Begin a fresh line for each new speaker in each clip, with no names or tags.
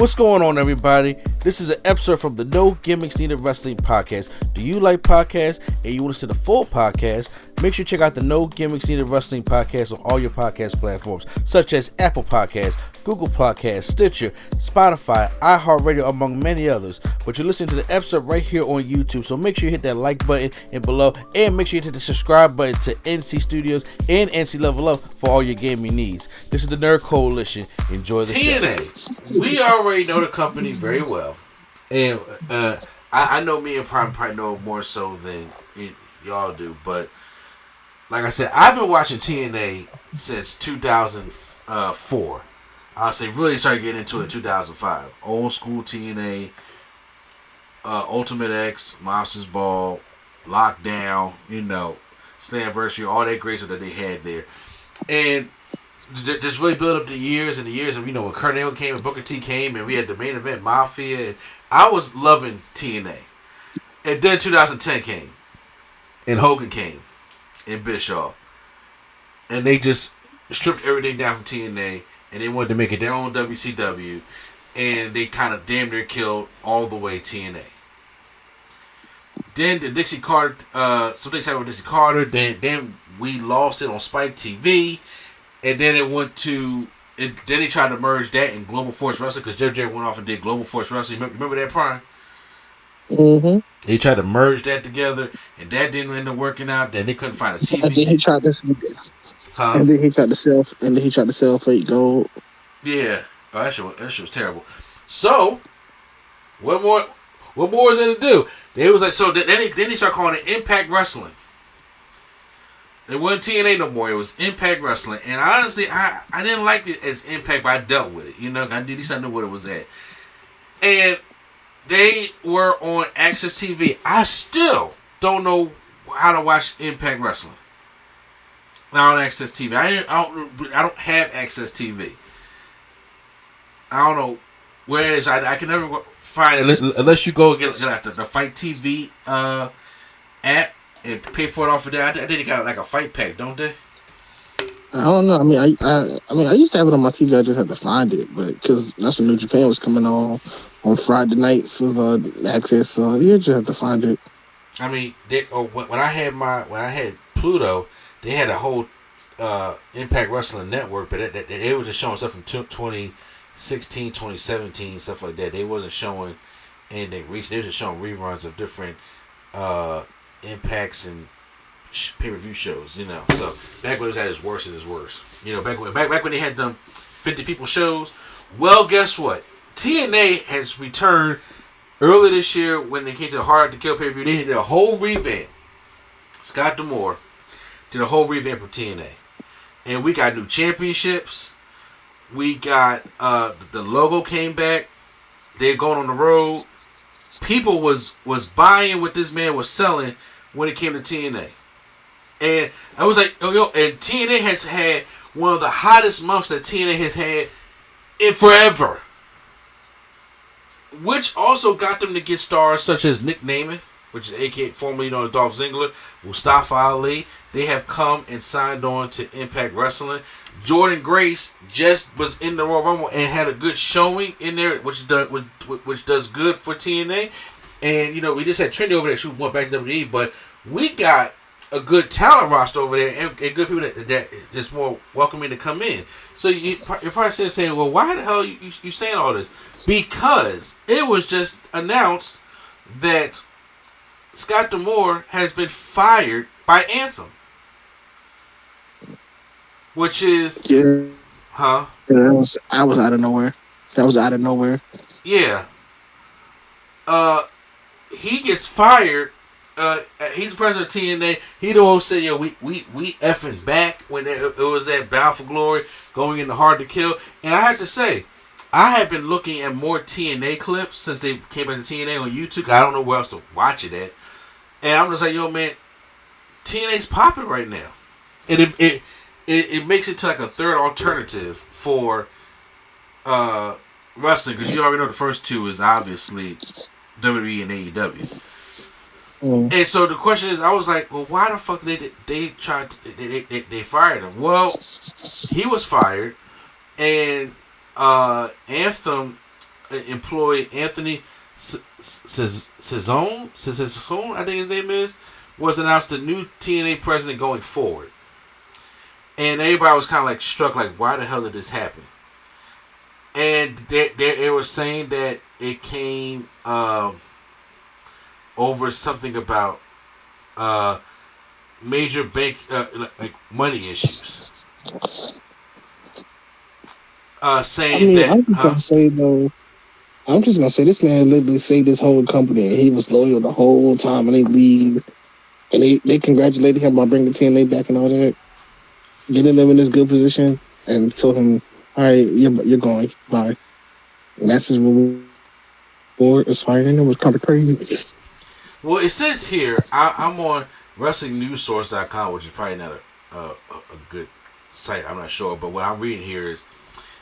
What's going on, everybody? This is an episode from the No Gimmicks Needed Wrestling podcast. Do you like podcasts and you want to see the full podcast? Make sure you check out the No Gimmicks Needed Wrestling podcast on all your podcast platforms, such as Apple Podcasts, Google Podcasts, Stitcher, Spotify, iHeartRadio, among many others. But you're listening to the episode right here on YouTube, so make sure you hit that like button and below, and make sure you hit the subscribe button to NC Studios and NC Level Up for all your gaming needs. This is the Nerd Coalition. Enjoy the
TNA. We already know the company very well, and I know me and Prime probably know more so than y'all do. But like I said, I've been watching TNA since 2004. I'll say really started getting into it in 2005. Old school TNA, Ultimate X, Monsters Ball, Lockdown, Slamversary, all that great stuff that they had there, and just really build up the years and the years of, when Kurt Angle came and Booker T came and we had the main event Mafia, and I was loving TNA. And then 2010 came and Hogan came and Bischoff, and they just stripped everything down from TNA and they wanted to make it their own WCW, and they kind of damn near killed all the way TNA. Then the Dixie Carter, something happened with Dixie Carter, then we lost it on Spike TV. And then it went to, then they tried to merge that in Global Force Wrestling, because Jeff Jarrett went off and did Global Force Wrestling. Remember that, Prime?
Mm-hmm.
They tried to merge that together, and that didn't end up working out. Then they couldn't find a TV.
And then he tried to, and then he tried to sell fake gold.
Yeah, that shit was terrible. So, what more is there to do? They was like, so then they started calling it Impact Wrestling. It wasn't TNA no more. It was Impact Wrestling. And honestly, I didn't like it as Impact, but I dealt with it. At least I knew what it was at. And they were on Access TV. I still don't know how to watch Impact Wrestling. Not on Access TV. I don't have Access TV. I don't know where it is. I can never find it unless you go get the Fight TV app and pay for it off of there. I think they got like a fight pack, don't they?
I don't know. I used to have it on my TV. I just had to find it, but because that's when New Japan was coming on Friday nights with Access, so you just have to find it.
When I had Pluto, they had a whole Impact Wrestling network, but they were just showing stuff from 2016, 2017, stuff like that. They wasn't showing anything recent. They were just showing reruns of different Impacts and pay-per-view shows, So back when it was at its worst, it was worse. Back when they had them 50 people shows. Well, guess what? TNA has returned early this year when they came to the Hard to Kill pay-per-view. They did a whole revamp. Scott D'Amore did a whole revamp of TNA, and we got new championships. We got the logo came back. They're going on the road. People was buying what this man was selling when it came to TNA. And I was like, and TNA has had one of the hottest months that TNA has had in forever. Which also got them to get stars such as Nick Namath, which is aka formerly known as Dolph Ziggler, Mustafa Ali. They have come and signed on to Impact Wrestling. Jordan Grace just was in the Royal Rumble and had a good showing in there, which does good for TNA. And we just had Trinity over there. She went back to WWE, but we got a good talent roster over there and good people that that's more welcoming to come in. So you're probably saying, well, why the hell you saying all this? Because it was just announced that Scott D'Amore has been fired by Anthem. Which is...
Yeah.
Huh?
Yeah, I was out of nowhere. That was out of nowhere.
Yeah. He gets fired. He's the president of TNA. He the one who said, we effing back when it was at Bound for Glory, going into Hard to Kill. And I have to say, I have been looking at more TNA clips since they came back to TNA on YouTube. I don't know where else to watch it at. And I'm just like, man, TNA's popping right now. And it makes it to like a third alternative for wrestling, because you already know the first two is obviously WWE and AEW. And so the question is, I was like, well, why the fuck did they fired him? Well, he was fired, and Anthem employee Anthony Cezone, I think his name is, was announced the new TNA president going forward. And everybody was kind of like struck, like, why the hell did this happen? And they were saying that it came over something about major bank like money issues. Saying that.
I'm just gonna say this man literally saved this whole company, and he was loyal the whole time, and they leave, and they congratulated him on bringing TNA back and all that, getting them in this good position, and told him, "All right, you're going, bye." And that's his reward. It's fine, and it was kind of crazy.
Well, it says here, I'm on WrestlingNewsSource.com, which is probably not a good site. I'm not sure, but what I'm reading here is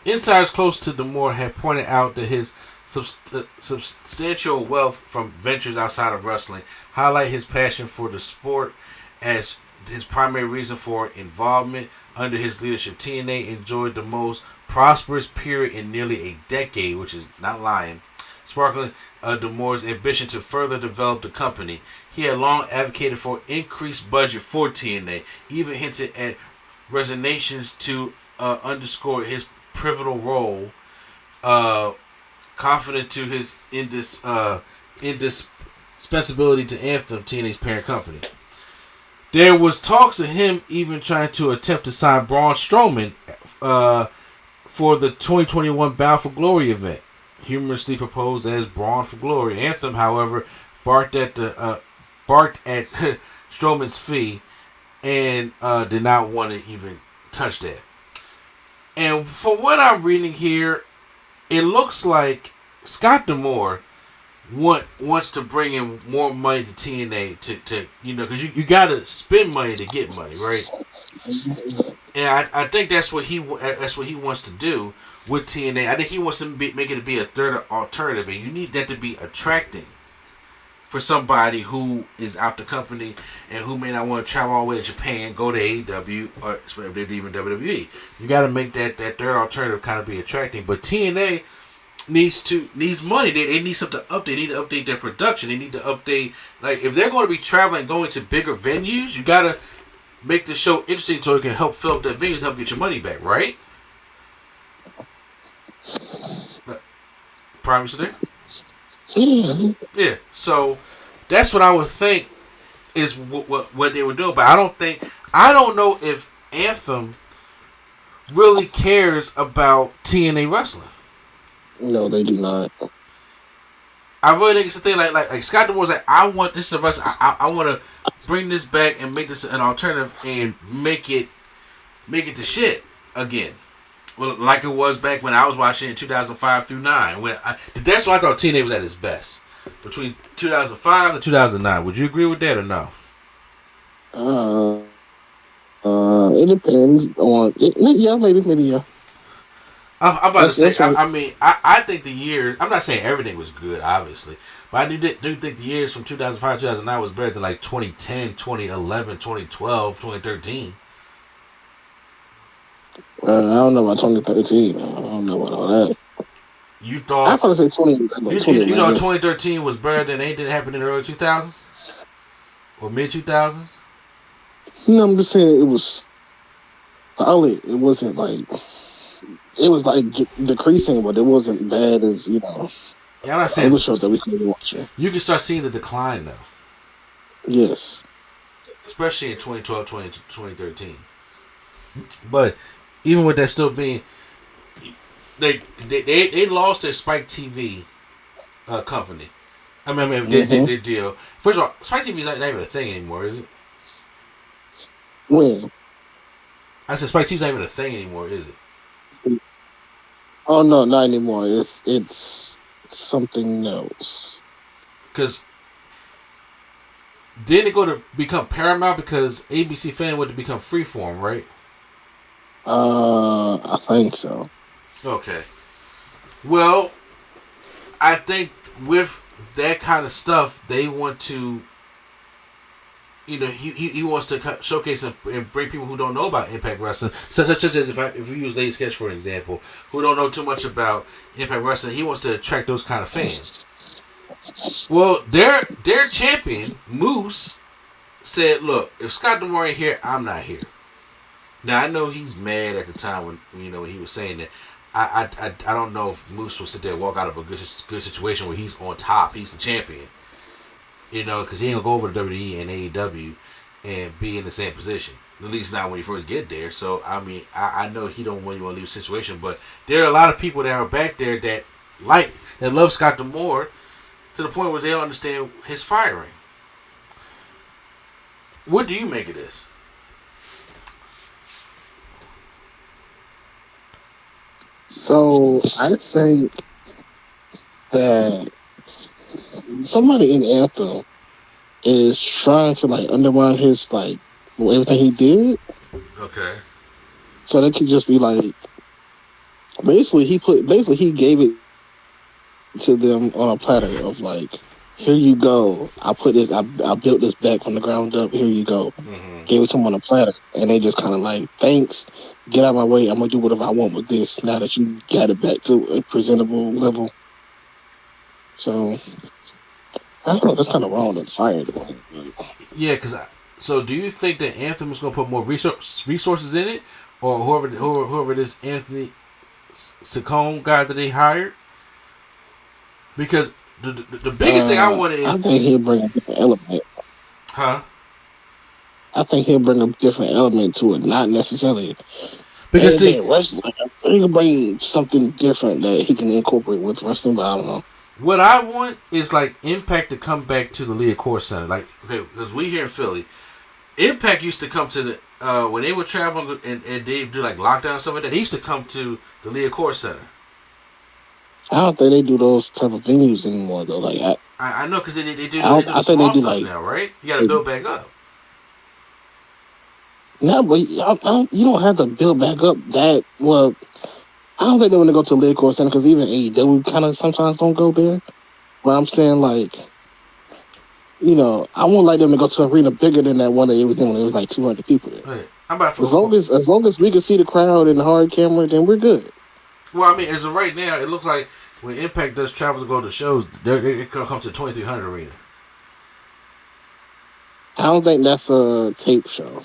insiders close to D'Amore had pointed out that his substantial wealth from ventures outside of wrestling highlight his passion for the sport as his primary reason for involvement. Under his leadership, TNA enjoyed the most prosperous period in nearly a decade, which is not lying, sparkling D'Amore's ambition to further develop the company. He had long advocated for increased budget for TNA, even hinted at resignations to underscore his pivotal role, confident to his indispensability to Anthem, TNA's parent company. There was talks of him even trying to attempt to sign Braun Strowman for the 2021 Bound for Glory event, humorously proposed as Braun for Glory. Anthem, however, barked at Strowman's fee and did not want to even touch that. And from what I'm reading here, it looks like Scott D'Amore wants to bring in more money to TNA to because you got to spend money to get money, right? And I think that's what he wants to do with TNA. I think he wants to make it to be a third alternative, and you need that to be attracting for somebody who is out the company and who may not want to travel all the way to Japan, go to AEW, or even WWE. You got to make that third alternative kind of be attracting. But TNA needs money. They need something to update. They need to update their production. They need to update, like, if they're going to be traveling, going to bigger venues, you got to make the show interesting so it can help fill up that venues, help get your money back, right? Prime Minister there? Yeah, so that's what I would think is what they were doing. But I don't know if Anthem really cares about TNA wrestling.
No, they do not.
I really think it's a thing like Scott D'Amore's like, I want this to wrestling. I want to bring this back and make this an alternative and make it the shit again. Well, like it was back when I was watching in 2005 through 9. That's when I thought TNA was at its best. Between 2005 and 2009. Would you agree with that or no?
It depends on it. Yeah, maybe yeah.
I'm about to say, right. I think the years, I'm not saying everything was good, obviously, but I do think the years from 2005 to 2009 was better than like 2010, 2011, 2012, 2013.
I don't know about 2013. I don't know about all that.
You thought...
I'd probably say 2011.
You know 2013 was better than anything that happened in the early 2000s? Or mid-2000s?
No, I'm just saying it was solid. It wasn't like... It was like decreasing, but it wasn't bad as,
Yeah, I'm not saying...
other shows that we can watch.
You can start seeing the decline, though.
Yes.
Especially in 2012, 2013. But even with that still being... They lost their Spike TV company. I mean, their deal. First of all, Spike TV is not even a thing anymore, is it?
When?
I said Spike TV's not even a thing anymore, is it?
Oh no, not anymore. It's something else.
Because didn't it go to become Paramount because ABC Fan went to become Freeform, right?
I think so.
Okay. Well, I think with that kind of stuff, they want to he wants to showcase and bring people who don't know about Impact Wrestling, such as if we use Lady Sketch for an example, who don't know too much about Impact Wrestling. He wants to attract those kind of fans. Well, their champion Moose said, "Look, if Scott D'Amore ain't here, I'm not here." Now I know he's mad at the time when when he was saying that. I don't know if Moose will sit there and walk out of a good situation where he's on top, he's the champion. Because he ain't gonna go over to WWE and AEW and be in the same position. At least not when you first get there. So I mean, I know he don't really want to leave the situation, but there are a lot of people that are back there that love Scott D'Amore to the point where they don't understand his firing. What do you make of this?
So I think that somebody in Anthem is trying to undermine his everything he did.
Okay.
So they could just be basically he gave it to them on a platter of here you go. I built this back from the ground up. Here you go. Mm-hmm. Gave it to them on a platter, and they just kind of thanks. Get out of my way. I'm gonna do whatever I want with this. Now that you got it back to a presentable level. So I don't know. That's kind of wrong to fire them.
Yeah, so do you think that Anthem is gonna put more resources in it, or whoever this Anthony Saccone guy that they hired? Because the biggest thing I wanted is
I think he'll bring a different element.
Huh?
I think he'll bring a different element to it, not necessarily
because
wrestling. He can bring something different that he can incorporate with wrestling, but I don't know.
What I want is Impact to come back to the Liacouras Center. Because we here in Philly, Impact used to come to the when they would travel and they do lockdown and stuff like that. They used to come to the Liacouras Center.
I don't think they do those type of venues anymore though.
I know because they do.
I think they do
now, right? You got to build back up.
No, but you don't have to build back up that well. I don't think they want to go to Liacouras Center because even AEW kind of sometimes don't go there. But I'm saying I won't like them to go to an arena bigger than that one that it was in when it was 200 people there.
Right. As
long as we can see the crowd and the hard camera, then we're good.
Well, I mean, as of right now, it looks like when Impact does travel to go to shows, they're going to come to the 2300 arena.
I don't think that's a tape show.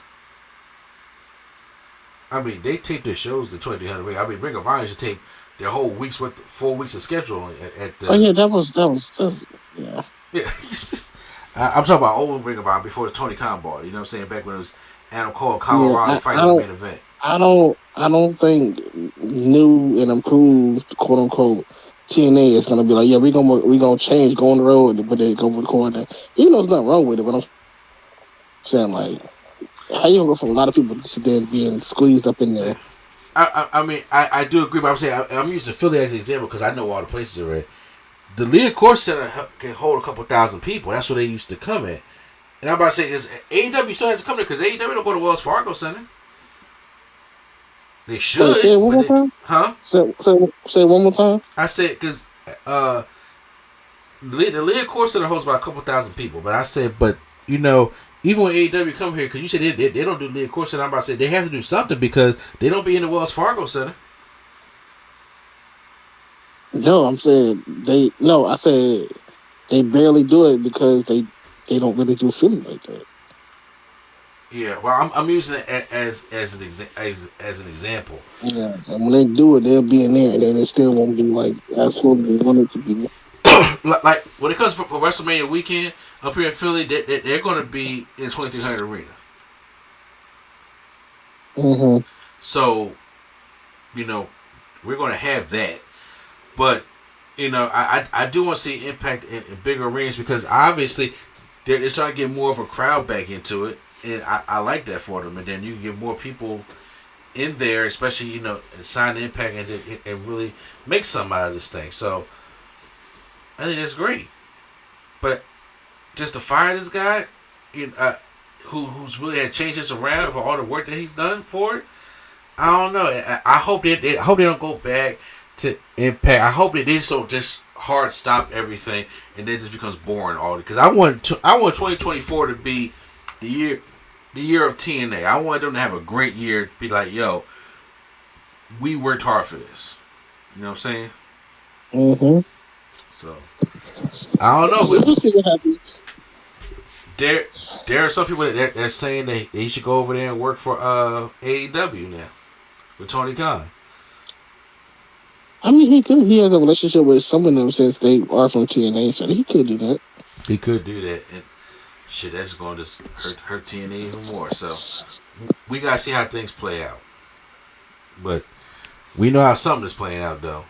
I mean, they tape their shows the 2300 arena. I mean, Ring of Honor should tape their whole 4 weeks of schedule at the...
Oh yeah, that was just yeah.
Yeah, I'm talking about old Ring of Honor before the Tony Khan bought. You know what I'm saying? Back when it was Adam Cole, Colorado fighting the main event.
I don't think new and improved quote unquote TNA is gonna be yeah, we gonna change, go on the road, but they gonna record that. Even though there's nothing wrong with it, but I'm saying how you gonna go from a lot of people to then being squeezed up in there?
I mean, I do agree, but I'm saying I'm using Philly as an example because I know all the places are at. The Liacouras Center can hold a couple thousand people. That's where they used to come at. And I'm about to say, because AEW still has to come there because AEW don't go to Wells Fargo Center. They should.
Say it one more time?
Huh?
Say it one more time?
I said, because the Liacouras Center holds about a couple thousand people. But I said, even when AEW come here, because you said they don't do Liacouras Center, I'm about to say they have to do something because they don't be in the Wells Fargo Center.
No, I said they barely do it because they don't really do Philly like that.
Yeah, well, I'm using it as an example.
Yeah, and when they do it, they'll be in there, and then it still won't be that's what they want it to be.
Like when it comes for WrestleMania weekend up here in Philly, they're going to be in 2300 Arena.
Mm-hmm.
So, we're going to have that. But, I do want to see Impact in bigger arenas because obviously they're starting to get more of a crowd back into it. And I like that for them. And then you can get more people in there, especially, and sign Impact and really make something out of this thing. So, I think that's great. But just to fire this guy, who's really had changed this around for all the work that he's done for it, I don't know. I hope they don't go back to Impact. I hope that they just hard stop everything and then it just becomes boring all because I want 2024 to be the year of TNA. I want them to have a great year. Be like, yo, we worked hard for this. You know what I'm saying?
Mm-hmm.
So I don't know.
We'll see what happens.
There are some people that are saying that they should go over there and work for AEW now with Tony Khan.
I mean, he could. He has a relationship with some of them since they are from TNA, so he could do that.
He could do that, and shit, that's going to hurt TNA even more. So we gotta see how things play out. But we know how something is playing out, though.